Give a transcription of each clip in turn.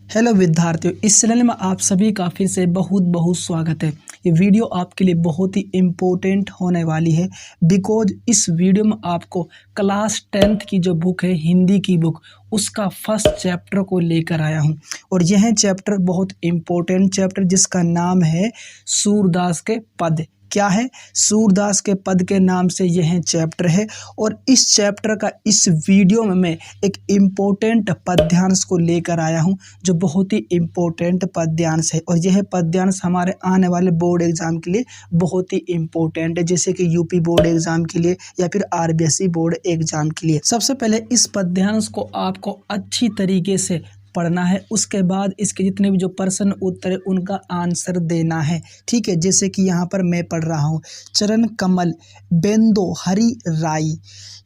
Hello विद्यार्थियों, इस channel में आप सभी का फिर से बहुत बहुत स्वागत है। ये वीडियो आपके लिए बहुत ही इम्पोर्टेंट होने वाली है बिकॉज इस वीडियो में आपको क्लास 10th की जो बुक है, हिंदी की बुक, उसका फर्स्ट चैप्टर को लेकर आया हूँ। और यह चैप्टर बहुत इम्पोर्टेंट चैप्टर जिसका नाम है सूरदास के पद। क्या है? सूरदास के पद के नाम से यह चैप्टर है। और इस चैप्टर का इस वीडियो में मैं एक इम्पोर्टेंट पद्यांश को लेकर आया हूं जो बहुत ही इम्पोर्टेंट पद्यांश है। और यह पद्यांश हमारे आने वाले बोर्ड एग्जाम के लिए बहुत ही इम्पोर्टेंट है, जैसे कि यूपी बोर्ड एग्जाम के लिए या फिर आरबीएसई बोर्ड एग्जाम के लिए। सबसे पहले इस पद्यांश को आपको अच्छी तरीके से पढ़ना है, उसके बाद इसके जितने भी जो प्रश्न उत्तर है उनका आंसर देना है। ठीक है, जैसे कि यहाँ पर मैं पढ़ रहा हूँ। चरण कमल बेंदो हरि राई,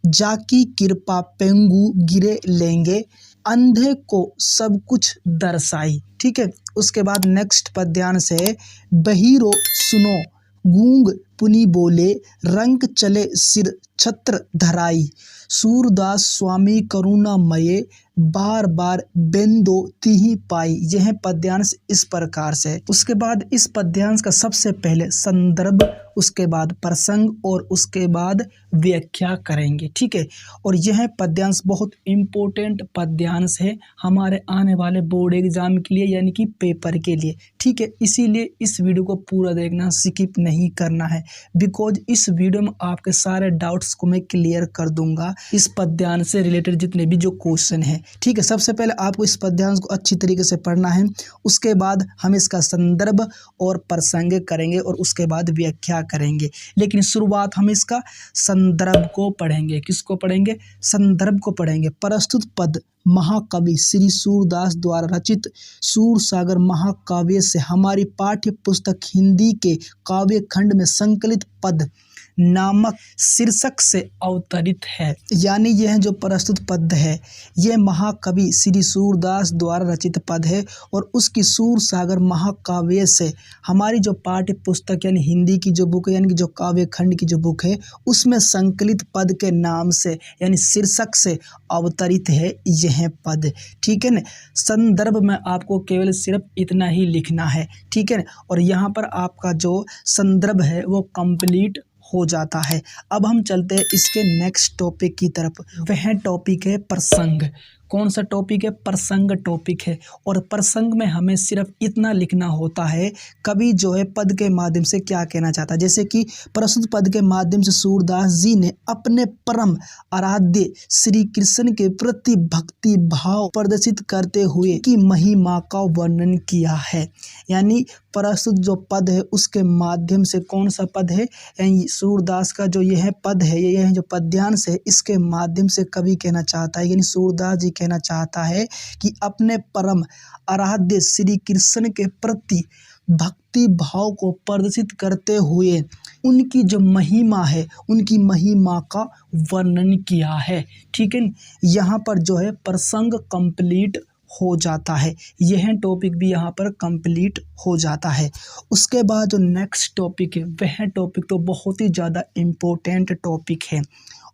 जाकी कृपा पेंगू गिरे लेंगे, अंधे को सब कुछ दर्शाई। ठीक है, उसके बाद नेक्स्ट पद्यांश है। बहीरो सुनो गूंग पुनि बोले, रंग चले सिर छत्र धराई, सूरदास स्वामी करुणामये, बार बार बेंदो तिहि पाई। यह पद्यांश इस प्रकार से है। उसके बाद इस पद्यांश का सबसे पहले संदर्भ, उसके बाद प्रसंग और उसके बाद व्याख्या करेंगे। ठीक है, और यह पद्यांश बहुत इम्पोर्टेंट पद्यांश है हमारे आने वाले बोर्ड एग्जाम के लिए, यानी कि पेपर के लिए। ठीक है, इसीलिए इस वीडियो को पूरा देखना, स्किप नहीं करना है बिकॉज इस वीडियो में आपके सारे डाउट्स को मैं क्लियर कर दूंगा इस पद्यांश से रिलेटेड जितने भी जो क्वेश्चन है। ठीक है, सबसे पहले आपको इस पद्यांश को अच्छी तरीके से पढ़ना है, उसके बाद हम इसका संदर्भ और प्रसंग करेंगे और उसके बाद व्याख्या करेंगे। लेकिन शुरुआत हम इसका संदर्भ को पढ़ेंगे। किसको पढ़ेंगे? संदर्भ को पढ़ेंगे। प्रस्तुत पद महाकवि श्री सूरदास द्वारा रचित सूरसागर महाकाव्य से हमारी पाठ्य पुस्तक हिंदी के काव्य खंड में संकलित पद नामक शीर्षक से अवतरित है। यानी यह जो प्रस्तुत पद है यह महाकवि श्री सूरदास द्वारा रचित पद है और उसकी सूरसागर महाकाव्य से हमारी जो पाठ्य पुस्तक यानी हिंदी की जो बुक है, यानी कि जो काव्य खंड की जो बुक है, उसमें संकलित पद के नाम से यानी शीर्षक से अवतरित है यह पद। ठीक है ना। संदर्भ में आपको केवल सिर्फ इतना ही लिखना है। ठीक है ना, और यहाँ पर आपका जो संदर्भ है वो कंप्लीट हो जाता है। अब हम चलते हैं इसके नेक्स्ट टॉपिक की तरफ। वह टॉपिक है प्रसंग। कौन सा टॉपिक है? प्रसंग टॉपिक है। और प्रसंग में हमें सिर्फ इतना लिखना होता है कवि जो है पद के माध्यम से क्या कहना चाहता है। जैसे कि प्रस्तुत पद के माध्यम से सूरदास जी ने अपने परम आराध्य श्री कृष्ण के प्रति भक्ति भाव प्रदर्शित करते हुए की महिमा का वर्णन किया है। यानी प्रस्तुत जो पद है उसके माध्यम से, कौन सा पद है? यानी सूरदास का जो यह पद है, यह जो पद्यांश है, इसके माध्यम से कवि कहना चाहता है, यानी सूरदास जी कहना चाहता है कि अपने परम आराध्य श्री कृष्ण के प्रति भक्ति भाव को प्रदर्शित करते हुए उनकी जो महिमा है, उनकी महिमा का वर्णन किया है। ठीक है, यहाँ पर जो है प्रसंग कंप्लीट हो जाता है। यह टॉपिक भी यहाँ पर कंप्लीट हो जाता है। उसके बाद जो नेक्स्ट टॉपिक है वह टॉपिक तो बहुत ही ज़्यादा इम्पोर्टेंट टॉपिक है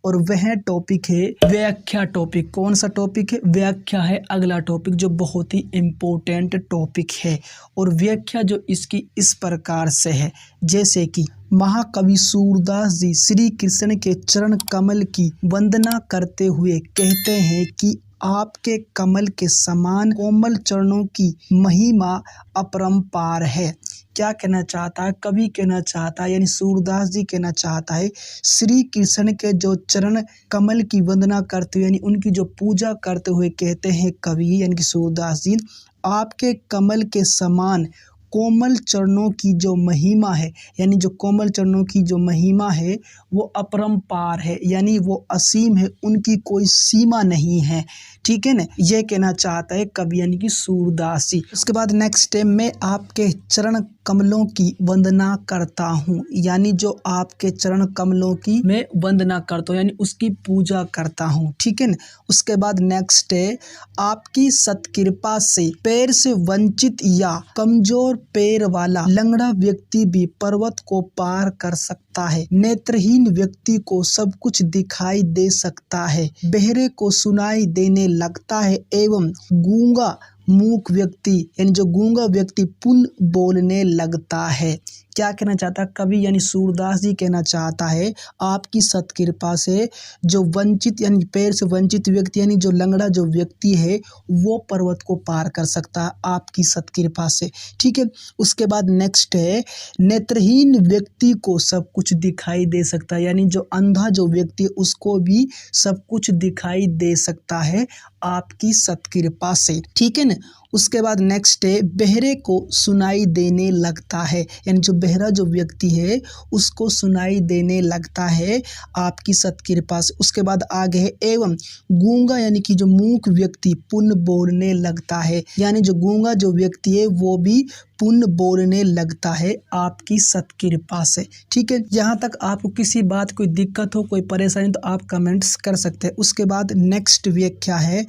और वह टॉपिक है व्याख्या टॉपिक। कौन सा टॉपिक है? व्याख्या है अगला टॉपिक जो बहुत ही इम्पोर्टेंट टॉपिक है। और व्याख्या जो इसकी इस प्रकार से है, जैसे कि महाकवि सूरदास जी श्री कृष्ण के चरण कमल की वंदना करते हुए कहते हैं कि आपके कमल के समान कोमल चरणों की महिमा अपरंपार है। क्या कहना चाहता है? कवि कहना चाहता है, यानी सूरदास जी कहना चाहता है, श्री कृष्ण के जो चरण कमल की वंदना करते हुए यानी उनकी जो पूजा करते हुए कहते हैं कवि यानी कि सूरदास जी, आपके कमल के समान कोमल चरणों की जो महिमा है, यानी जो कोमल चरणों की जो महिमा है वो अपरंपार है, यानी वो असीम है, उनकी कोई सीमा नहीं है। ठीक है ना, ये कहना चाहता है कवि यानी कि सूरदास जी। उसके बाद नेक्स्ट है, मैं आपके चरण कमलों की वंदना करता हूँ, यानी जो आपके चरण कमलों की मैं वंदना करता हूँ यानी उसकी पूजा करता हूँ। ठीक है ना। उसके बाद नेक्स्ट है, आपकी सत्कृपा से पैर से वंचित या कमजोर पैर वाला लंगड़ा व्यक्ति भी पर्वत को पार कर सकता है, नेत्रहीन व्यक्ति को सब कुछ दिखाई दे सकता है, बहरे को सुनाई देने लगता है एवं गूंगा मूक व्यक्ति यानी जो गूंगा व्यक्ति पुनः बोलने लगता है। क्या कहना चाहता है कवि यानी सूरदास जी कहना चाहता है आपकी सत्कृपा से जो वंचित यानी पैर से वंचित व्यक्ति यानी जो लंगड़ा जो व्यक्ति है वो पर्वत को पार कर सकता है आपकी सत्कृपा से। ठीक है, उसके बाद नेक्स्ट है नेत्रहीन व्यक्ति को सब कुछ दिखाई दे सकता है, यानी जो अंधा जो व्यक्ति है उसको भी सब कुछ दिखाई दे सकता है आपकी सत्कृपा से। ठीक है ना, उसके बाद नेक्स्ट है बहरे को सुनाई देने लगता है, यानी जो बहरा जो व्यक्ति है उसको सुनाई देने लगता है आपकी सत्कृपा से। उसके बाद आगे है एवं गूंगा यानी कि जो मूक व्यक्ति पुनः बोलने लगता है, यानी जो गूंगा जो व्यक्ति है वो भी पुनः बोलने लगता है आपकी सत्कृपा से। ठीक है, यहाँ तक आपको किसी बात कोई दिक्कत हो कोई परेशानी तो आप कमेंट्स कर सकते हैं। उसके बाद नेक्स्ट व्याख्या है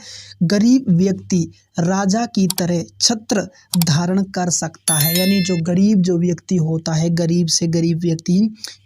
गरीब व्यक्ति राजा की तरह छत्र धारण कर सकता है, यानी जो गरीब जो व्यक्ति होता है गरीब से गरीब व्यक्ति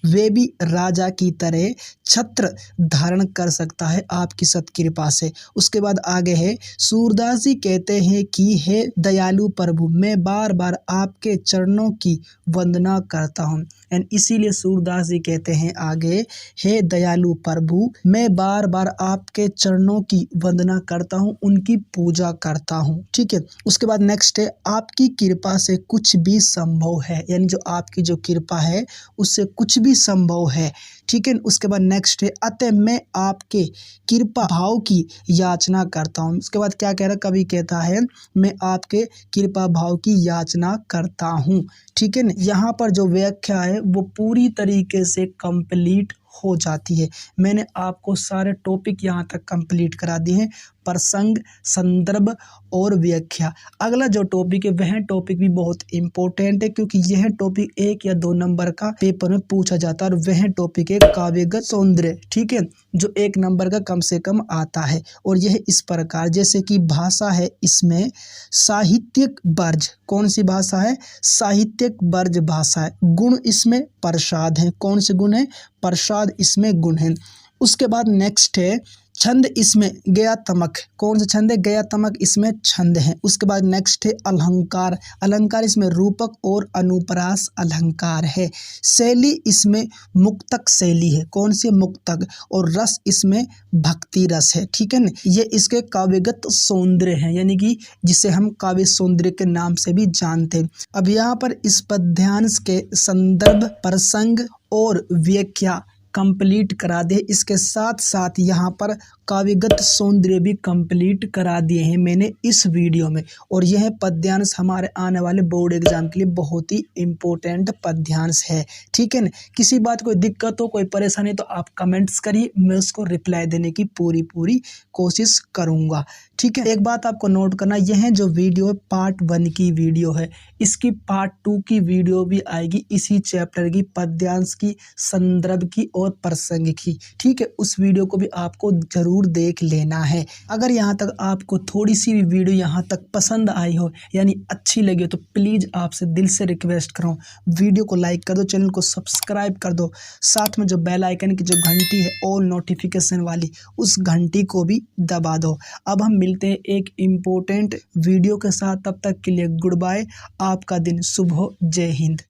वे भी राजा की तरह छत्र धारण कर सकता है आपकी सत्कृपा से। उसके बाद आगे है सूरदास जी कहते हैं कि हे दयालु प्रभु मैं बार बार आपके चरणों की वंदना करता हूँ, एंड इसीलिए सूरदास जी कहते हैं आगे हे दयालु प्रभु मैं बार बार आपके चरणों की वंदना करता हूँ, उनकी पूजा करता हूँ। ठीक है, उसके बाद नेक्स्ट है आपकी कृपा से कुछ भी संभव है, यानी जो आपकी जो कृपा है उससे कुछ भी संभव है। ठीक है, उसके बाद नेक्स्ट है अतः मैं आपके कृपा भाव की याचना करता हूँ। उसके बाद क्या कह रहा कवि कहता है मैं आपके कृपा भाव की याचना करता हूँ। ठीक है ना, यहाँ पर जो व्याख्या है वो पूरी तरीके से कंप्लीट हो जाती है। मैंने आपको सारे टॉपिक यहाँ तक कंप्लीट करा दिए हैं, प्रसंग संदर्भ और व्याख्या। अगला जो टॉपिक है वह टॉपिक भी बहुत इंपॉर्टेंट है क्योंकि यह टॉपिक 1 या 2 नंबर का पेपर में पूछा जाता है और वह टॉपिक है काव्यगत सौंदर्य। ठीक है, जो 1 नंबर का कम से कम आता है और यह इस प्रकार जैसे कि भाषा है इसमें साहित्यिक वर्ज, कौन सी भाषा है साहित्यिक वर्ज भाषा है। गुण इसमें प्रसाद है, कौन से गुण है प्रसाद इसमें गुण है। उसके बाद नेक्स्ट है छंद इसमें गयात्मक, कौन सा छंद है गयात्मक इसमें छंद है। उसके बाद नेक्स्ट है अलंकार, अलंकार इसमें रूपक और अनुप्रास अलंकार है। शैली इसमें मुक्तक शैली है, कौन सी मुक्तक, और रस इसमें भक्ति रस है। ठीक है ना, ये इसके काव्यगत सौंदर्य है यानी कि जिसे हम काव्य सौंदर्य के नाम से भी जानते हैं। अब यहाँ पर इस पद्यांश के संदर्भ प्रसंग और व्याख्या कंप्लीट करा दे, इसके साथ साथ यहाँ पर काव्यगत सौंदर्य भी कंप्लीट करा दिए हैं मैंने इस वीडियो में। और यह पद्यांश हमारे आने वाले बोर्ड एग्जाम के लिए बहुत ही इम्पोर्टेंट पद्यांश है। ठीक है ना, किसी बात कोई दिक्कत हो कोई परेशानी तो आप कमेंट्स करिए, मैं उसको रिप्लाई देने की पूरी कोशिश करूँगा। ठीक है, एक बात आपको नोट करना, यह जो वीडियो है पार्ट 1 की वीडियो है, इसकी पार्ट 2 की वीडियो भी आएगी इसी चैप्टर की पद्यांश की संदर्भ की और प्रसंग की। ठीक है, उस वीडियो को भी आपको जरूर देख लेना है। अगर यहाँ तक आपको थोड़ी सी भी वीडियो यहाँ तक पसंद आई हो यानी अच्छी लगी हो तो प्लीज़ आपसे दिल से रिक्वेस्ट कर रहा हूँ वीडियो को लाइक कर दो, चैनल को सब्सक्राइब कर दो, साथ में जो बेल आइकन की जो घंटी है ऑल नोटिफिकेशन वाली उस घंटी को भी दबा दो। अब हम मिलते हैं एक इम्पोर्टेंट वीडियो के साथ, तब तक के लिए गुड बाय, आपका दिन शुभ हो, जय हिंद।